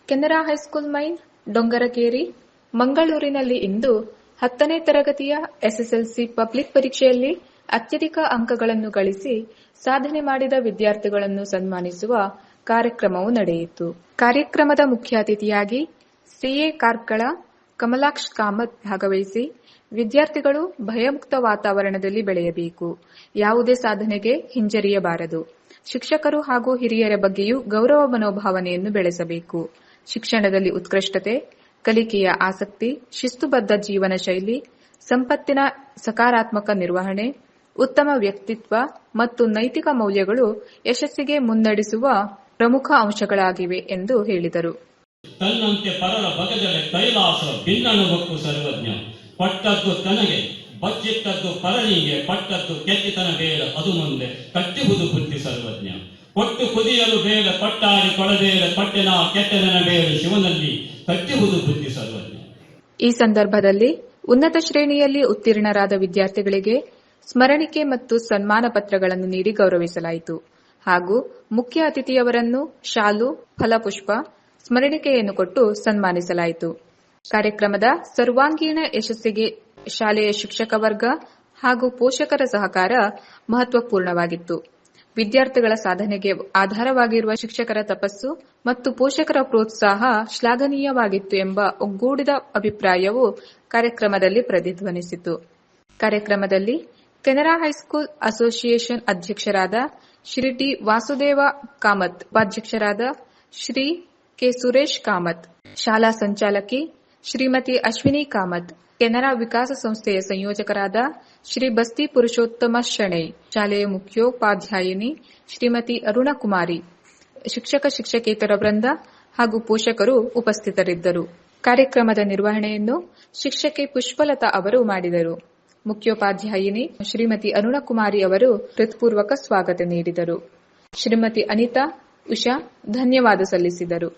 Canara high school main, Dongarakeri, ಮಂಗಳೂರಿನಲ್ಲಿ ಇಂದು 10ನೇ ತರಗತಿಯ SSLC public ಪರೀಕ್ಷೆಯಲ್ಲಿ ಅತ್ಯಧಿಕ ಅಂಕಗಳನ್ನು ಗಳಿಸಿ ಸಾಧನೆ ಮಾಡಿದ ವಿದ್ಯಾರ್ಥಿಗಳನ್ನು ಸನ್ಮಾನಿಸುವ ಕಾರ್ಯಕ್ರಮವು ನಡೆಯಿತು. ಕಾರ್ಯಕ್ರಮದ ಮುಖ್ಯ ಅತಿಥಿಯಾಗಿ ಸಿಎ ಕಾರ್ಕಳ ಕಮಲಾಕ್ಷ್ ಕಾಮತ್ ಭಾಗವಹಿಸಿ, ವಿದ್ಯಾರ್ಥಿಗಳು ಭಯಮುಕ್ತ ವಾತಾವರಣದಲ್ಲಿ ಬೆಳೆಯಬೇಕು, ಯಾವುದೇ ಸಾಧನೆಗೆ ಹಿಂಜರಿಯಬಾರದು, ಶಿಕ್ಷಕರು ಹಾಗೂ ಹಿರಿಯರ ಬಗ್ಗೆಯೂ ಗೌರವ ಮನೋಭಾವನೆಯನ್ನು ಬೆಳೆಸಬೇಕು, ಶಿಕ್ಷಣದಲ್ಲಿ ಉತ್ಕೃಷ್ಟತೆ, ಕಲಿಕೆಯ ಆಸಕ್ತಿ, ಶಿಸ್ತುಬದ್ಧ ಜೀವನ ಶೈಲಿ, ಸಂಪತ್ತಿನ ಸಕಾರಾತ್ಮಕ ನಿರ್ವಹಣೆ, ಉತ್ತಮ ವ್ಯಕ್ತಿತ್ವ ಮತ್ತು ನೈತಿಕ ಮೌಲ್ಯಗಳು ಯಶಸ್ಸಿಗೆ ಮುನ್ನಡೆಸುವ ಪ್ರಮುಖ ಅಂಶಗಳಾಗಿವೆ ಎಂದು ಹೇಳಿದರು. ತನ್ನಂತೆ ಪರರ ಬಗೆದರೆ ಕೈಲಾಸ ಭಿನ್ನನುಭಕ್ಕೂ ಸರ್ವಜ್ಞ, ಪಟ್ಟದ್ದು ತನಗೆ ಬಚ್ಚಿಟ್ಟದ್ದು ಪರನಿಗೆ, ಪಟ್ಟದ್ದು ಕೆಟ್ಟಿತನ ಬೇಡ ಅದು ಮುಂದೆ ಕಟ್ಟಿಹುದು ಬುದ್ಧಿ ಸರ್ವಜ್ಞ, ಕೊಟ್ಟು ಕುದಿಯಲು ಬೇಡ ಪಟ್ಟಾಡಿ ಕೊಡಬೇಡ ಪಟ್ಟೆನ ಕೆಟ್ಟದನ ಬೇಡ ಶಿವನಲ್ಲಿ ಕಟ್ಟಿಹುದು ಬುದ್ಧಿ ಸರ್ವಜ್ಞ. ಈ ಸಂದರ್ಭದಲ್ಲಿ ಉನ್ನತ ಶ್ರೇಣಿಯಲ್ಲಿ ಉತ್ತೀರ್ಣರಾದ ವಿದ್ಯಾರ್ಥಿಗಳಿಗೆ ಸ್ಮರಣಿಕೆ ಮತ್ತು ಸನ್ಮಾನ ಪತ್ರಗಳನ್ನು ನೀಡಿ ಗೌರವಿಸಲಾಯಿತು ಹಾಗೂ ಮುಖ್ಯ ಅತಿಥಿಯವರನ್ನು ಶಾಲು, ಫಲಪುಷ್ಪ, ಸ್ಮರಣಿಕೆಯನ್ನು ಕೊಟ್ಟು ಸನ್ಮಾನಿಸಲಾಯಿತು. ಕಾರ್ಯಕ್ರಮದ ಸರ್ವಾಂಗೀಣ ಯಶಸ್ಸಿಗೆ ಶಾಲೆಯ ಶಿಕ್ಷಕ ವರ್ಗ ಹಾಗೂ ಪೋಷಕರ ಸಹಕಾರ ಮಹತ್ವಪೂರ್ಣವಾಗಿತ್ತು. ವಿದ್ಯಾರ್ಥಿಗಳ ಸಾಧನೆಗೆ ಆಧಾರವಾಗಿರುವ ಶಿಕ್ಷಕರ ತಪಸ್ಸು ಮತ್ತು ಪೋಷಕರ ಪ್ರೋತ್ಸಾಹ ಶ್ಲಾಘನೀಯವಾಗಿತ್ತು ಎಂಬ ಒಗ್ಗೂಡಿದ ಅಭಿಪ್ರಾಯವು ಕಾರ್ಯಕ್ರಮದಲ್ಲಿ ಪ್ರತಿಧ್ವನಿಸಿತು. ಕಾರ್ಯಕ್ರಮದಲ್ಲಿ ಕೆನರಾ ಹೈಸ್ಕೂಲ್ ಅಸೋಸಿಯೇಷನ್ ಅಧ್ಯಕ್ಷರಾದ ಶ್ರೀ ಟಿ ವಾಸುದೇವ ಕಾಮತ್, ಉಪಾಧ್ಯಕ್ಷರಾದ ಶ್ರೀ ಕೆ ಸುರೇಶ್ ಕಾಮತ್, ಶಾಲಾ ಸಂಚಾಲಕಿ ಶ್ರೀಮತಿ ಅಶ್ವಿನಿ ಕಾಮತ್, ಕೆನರಾ ವಿಕಾಸ ಸಂಸ್ಥೆಯ ಸಂಯೋಜಕರಾದ ಶ್ರೀ ಬಸ್ತಿ ಪುರುಷೋತ್ತಮ ಶೆಣೈ, ಶಾಲೆಯ ಮುಖ್ಯೋಪಾಧ್ಯಾಯಿನಿ ಶ್ರೀಮತಿ ಅರುಣಕುಮಾರಿ, ಶಿಕ್ಷಕೇತರ ವೃಂದ ಹಾಗೂ ಪೋಷಕರು ಉಪಸ್ಥಿತರಿದ್ದರು. ಕಾರ್ಯಕ್ರಮದ ನಿರ್ವಹಣೆಯನ್ನು ಶಿಕ್ಷಕಿ ಪುಷ್ಪಲತಾ ಅವರು ಮಾಡಿದರು. ಮುಖ್ಯೋಪಾಧ್ಯಾಯಿನಿ ಶ್ರೀಮತಿ ಅರುಣಕುಮಾರಿ ಅವರು ಹೃತ್ಪೂರ್ವಕ ಸ್ವಾಗತ ನೀಡಿದರು. ಶ್ರೀಮತಿ ಅನಿತಾ, ಉಷಾ ಧನ್ಯವಾದ ಸಲ್ಲಿಸಿದರು.